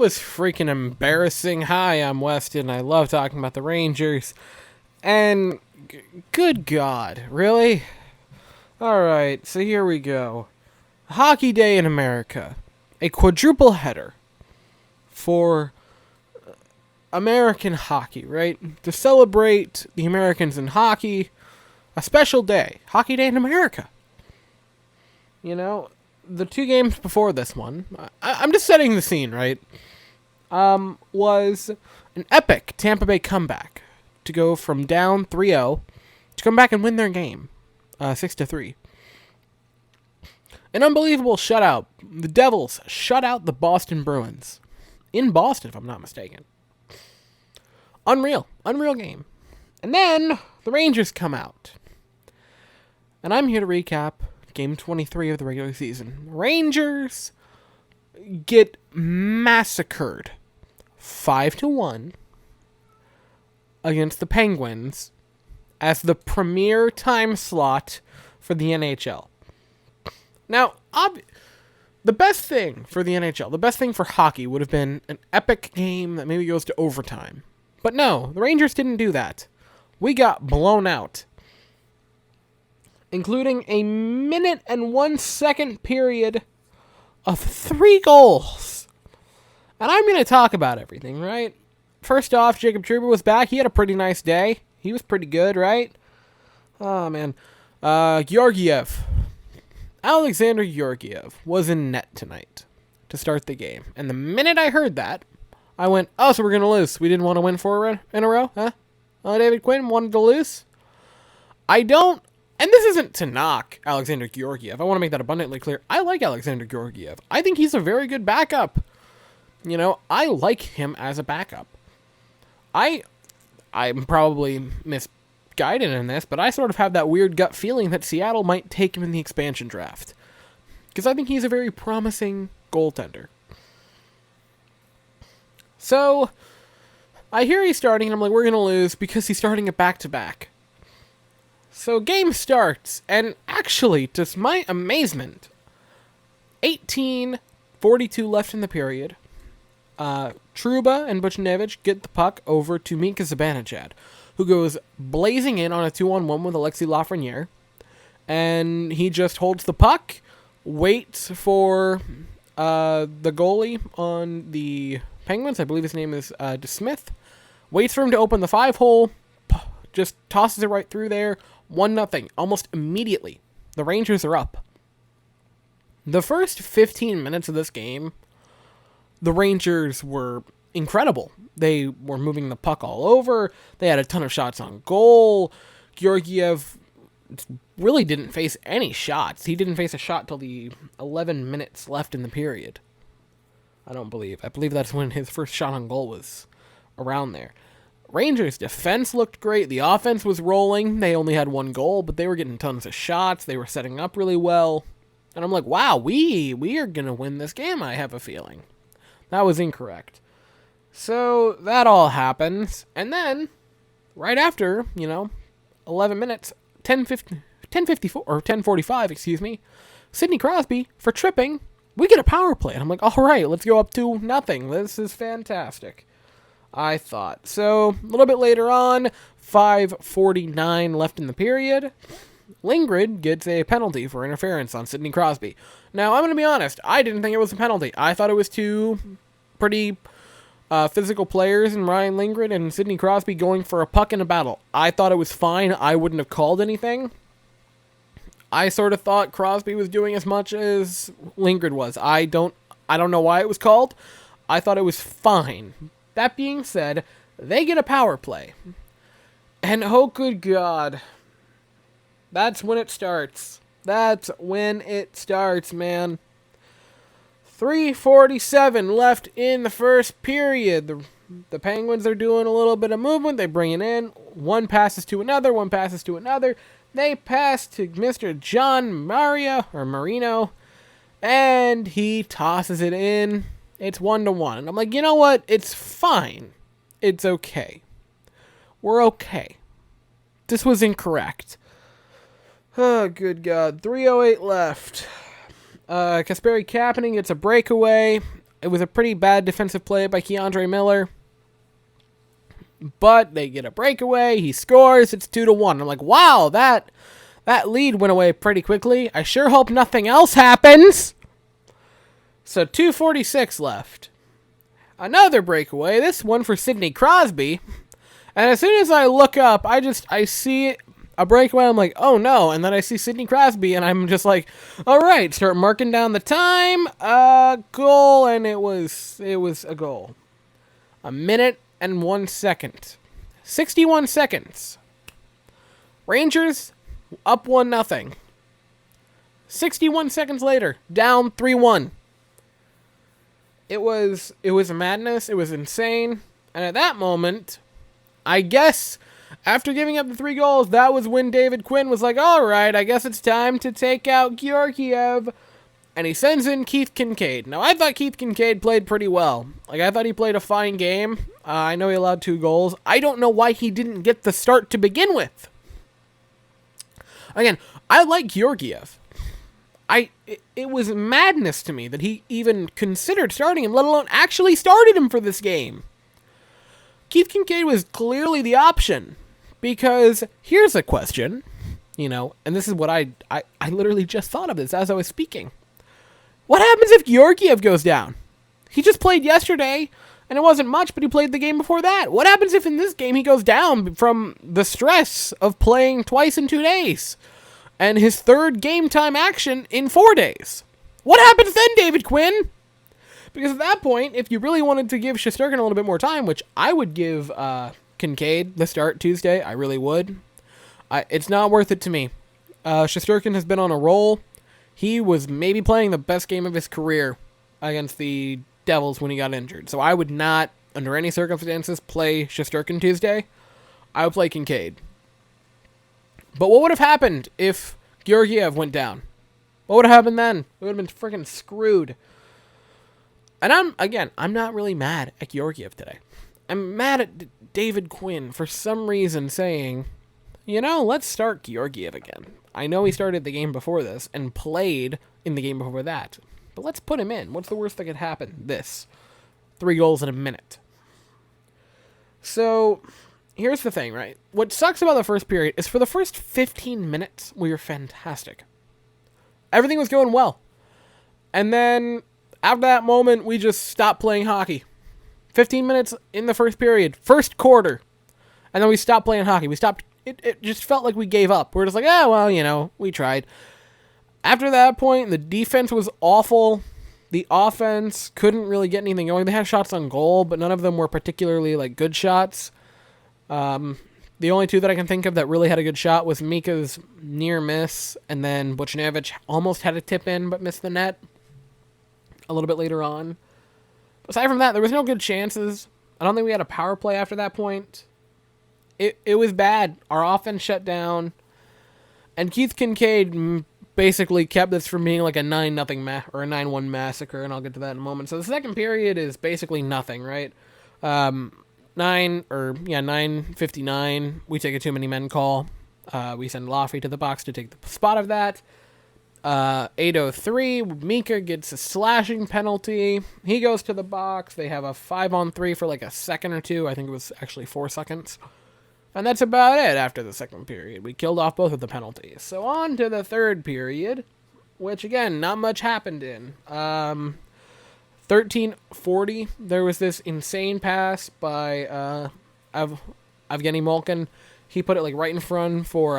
Was freaking embarrassing. Hi, I'm Weston. I love talking about the Rangers. And good God, really? Alright, so here we go. Hockey Day in America. A quadruple header for American hockey, right? To celebrate the Americans in hockey. A special day. Hockey Day in America. You know, the two games before this one, I'm just setting the scene, right? Was an epic Tampa Bay comeback to go from down 3-0 to come back and win their game 6-3. An unbelievable shutout. The Devils shut out the Boston Bruins in Boston, if I'm not mistaken. Unreal game. And then the Rangers come out. And I'm here to recap Game 23 of the regular season. Rangers get massacred 5-1 against the Penguins as the premier time slot for the NHL. Now, the best thing for the NHL, the best thing for hockey would have been an epic game that maybe goes to overtime. But no, the Rangers didn't do that. We got blown out, including a 1-minute period of 3 goals. And I'm going to talk about everything, right? First off, Jacob Trouba was back. He had a pretty nice day. He was pretty good, right? Oh, man. Georgiev. Alexander Georgiev was in net tonight to start the game. And the minute I heard that, I went, oh, so we're going to lose. We didn't want to win 4 in a row, huh? David Quinn wanted to lose? And this isn't to knock Alexander Georgiev. I want to make that abundantly clear. I like Alexander Georgiev. I think he's a very good backup. You know, I like him as a backup. I'm probably misguided in this, but I sort of have that weird gut feeling that Seattle might take him in the expansion draft. Because I think he's a very promising goaltender. So, I hear he's starting, and I'm like, we're going to lose because he's starting a back-to-back. So, game starts, and actually, to my amazement, 18:42 left in the period. Trouba and Buchnevich get the puck over to Mika Zibanejad, who goes blazing in on a 2-on-1 with Alexis Lafreniere. And he just holds the puck, waits for the goalie on the Penguins, I believe his name is DeSmith, waits for him to open the 5-hole, just tosses it right through there, 1-0. Almost immediately, the Rangers are up. The first 15 minutes of this game, the Rangers were incredible. They were moving the puck all over. They had a ton of shots on goal. Georgiev really didn't face any shots. He didn't face a shot till the 11 minutes left in the period. I believe that's when his first shot on goal was around there. Rangers' defense looked great. The offense was rolling. They only had 1 goal, but they were getting tons of shots. They were setting up really well. And I'm like, wow, we are going to win this game, I have a feeling. That was incorrect. So that all happens. And then, right after, 11 minutes, 10:45, Sidney Crosby, for tripping, we get a power play. And I'm like, all right, let's go up 2-0. This is fantastic, I thought. So, a little bit later on, 5:49 left in the period, Lindgren gets a penalty for interference on Sidney Crosby. Now, I'm going to be honest, I didn't think it was a penalty. I thought it was 2 pretty physical players in Ryan Lindgren and Sidney Crosby going for a puck in a battle. I thought it was fine. I wouldn't have called anything. I sort of thought Crosby was doing as much as Lindgren was. I don't know why it was called. I thought it was fine. That being said, they get a power play. And oh good God, that's when it starts. That's when it starts, man. 3:47 left in the first period. The Penguins are doing a little bit of movement. They bring it in. One passes to another. They pass to Mr. John Marino, and he tosses it in. It's 1-1. And I'm like, you know what? It's fine. It's okay. We're okay. This was incorrect. Oh, good God. 3:08 left. Kasperi Kapanen gets a breakaway. It was a pretty bad defensive play by Keandre Miller. But they get a breakaway. He scores. It's 2-1. I'm like, wow, that lead went away pretty quickly. I sure hope nothing else happens. So 2:46 left. Another breakaway. This one for Sidney Crosby. And as soon as I look up, I see a breakaway. I'm like, oh no. And then I see Sidney Crosby, and I'm just like, all right, start marking down the time. Goal, and it was a goal. 1:01 second. 61 seconds. Rangers up 1-0. 61 seconds later, down 3-1. It was a madness. It was insane. And at that moment, I guess after giving up the 3 goals, that was when David Quinn was like, all right, I guess it's time to take out Georgiev. And he sends in Keith Kincaid. Now, I thought Keith Kincaid played pretty well. Like, I thought he played a fine game. I know he allowed 2 goals. I don't know why he didn't get the start to begin with. Again, I like Georgiev. It was madness to me that he even considered starting him, let alone actually started him for this game. Keith Kincaid was clearly the option. Because here's a question, and this is what I literally just thought of this as I was speaking. What happens if Georgiev goes down? He just played yesterday, and it wasn't much, but he played the game before that. What happens if in this game he goes down from the stress of playing twice in 2 days? And his 3rd game time action in 4 days? What happens then, David Quinn? Because at that point, if you really wanted to give Shesterkin a little bit more time, which I would give Kincaid the start Tuesday, I really would. It's not worth it to me. Shesterkin has been on a roll. He was maybe playing the best game of his career against the Devils when he got injured. So I would not, under any circumstances, play Shesterkin Tuesday. I would play Kincaid. But what would have happened if Georgiev went down? What would have happened then? We would have been freaking screwed. And I'm not really mad at Georgiev today. I'm mad at David Quinn for some reason saying, let's start Georgiev again. I know he started the game before this and played in the game before that. But let's put him in. What's the worst that could happen? This. 3 goals in a minute. So, here's the thing, right? What sucks about the first period is for the first 15 minutes, we were fantastic. Everything was going well. And then, after that moment, we just stopped playing hockey. 15 minutes in the first period. First quarter. And then we stopped playing hockey. We stopped. It just felt like we gave up. We're just like, we tried. After that point, the defense was awful. The offense couldn't really get anything going. They had shots on goal, but none of them were particularly good shots. The only 2 that I can think of that really had a good shot was Mika's near miss, and then Buchnevich almost had a tip in but missed the net a little bit later on. Aside from that, there was no good chances. I don't think we had a power play after that point. It was bad. Our offense shut down. And Keith Kincaid basically kept this from being like a 9-0 or a 9-1 massacre, and I'll get to that in a moment. So the second period is basically nothing, right? 9:59, we take a too many men call. We send Laffy to the box to take the spot of that. 8:03, Mika gets a slashing penalty. He goes to the box. They have a 5-on-3 for a second or 2. I think it was actually 4 seconds. And that's about it after the second period. We killed off both of the penalties. So on to the third period, which again, not much happened in. 13:40, there was this insane pass by Evgeny Malkin. He put it right in front for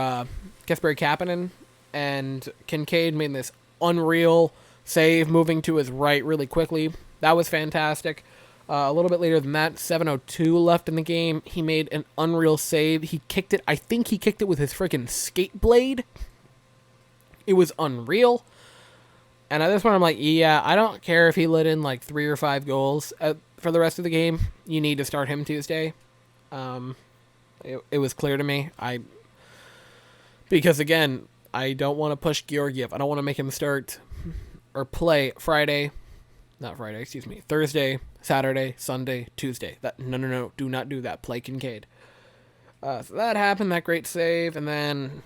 Kasperi Kapanen, and Kincaid made this unreal save, moving to his right really quickly. That was fantastic. A little bit later than that, 7:02 left in the game, he made an unreal save. He kicked it, I think he kicked it with his freaking skate blade. It was unreal. And at this point, I'm like, yeah, I don't care if he let in 3 or 5 goals for the rest of the game. You need to start him Tuesday. It was clear to me. Because again, I don't want to push Georgiev. I don't want to make him start or play Thursday, Saturday, Sunday, Tuesday. No. Do not do that. Play Kincaid. So that happened, that great save. And then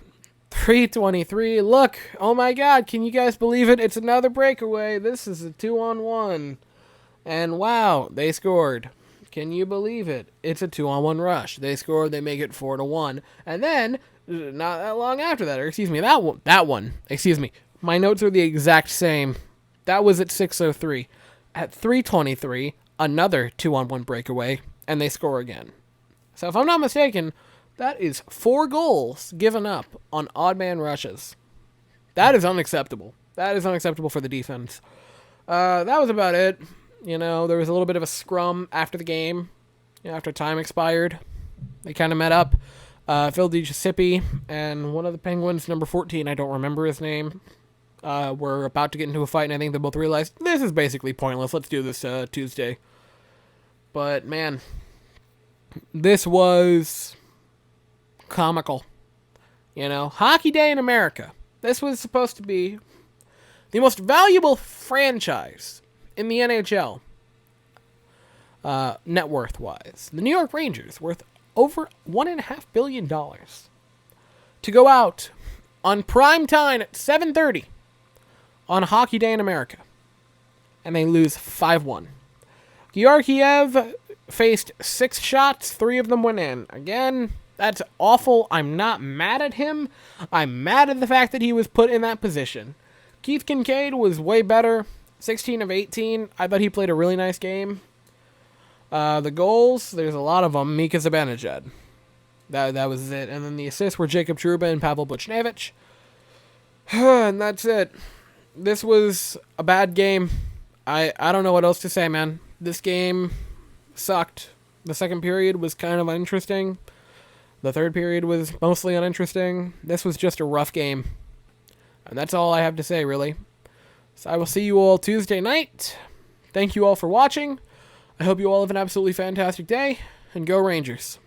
3:23. Look, oh my God, can you guys believe it? It's another breakaway. This is a 2-on-1. And wow, they scored. Can you believe it? It's a 2-on-1 rush. They scored, they make it 4-1. And then, not that long after that, or excuse me, that one, excuse me, my notes are the exact same. That was at 6:03. At 3:23, another 2-on-1 breakaway, and they score again. So if I'm not mistaken, that is 4 goals given up on odd man rushes. That is unacceptable. That is unacceptable for the defense. That was about it. You know, there was a little bit of a scrum after the game, after time expired. They kind of met up. Phil DiGiuseppe and one of the Penguins, number 14, I don't remember his name, were about to get into a fight, and I think they both realized, this is basically pointless. Let's do this Tuesday. But, man, this was comical. You know, Hockey Day in America. This was supposed to be the most valuable franchise in the NHL, net worth-wise. The New York Rangers, worth over $1.5 billion, to go out on prime time at 7:30 on Hockey Day in America, and they lose 5-1. Georgiev faced 6 shots, 3 of them went in. Again, that's awful. I'm not mad at him. I'm mad at the fact that he was put in that position. Keith Kincaid was way better. 16 of 18. I thought he played a really nice game. The goals, there's a lot of them. Mika Zibanejad. That was it. And then the assists were Jacob Trouba and Pavel Buchnevich. And that's it. This was a bad game. I don't know what else to say, man. This game sucked. The second period was kind of uninteresting. The third period was mostly uninteresting. This was just a rough game. And that's all I have to say, really. So I will see you all Tuesday night. Thank you all for watching. I hope you all have an absolutely fantastic day. And go Rangers.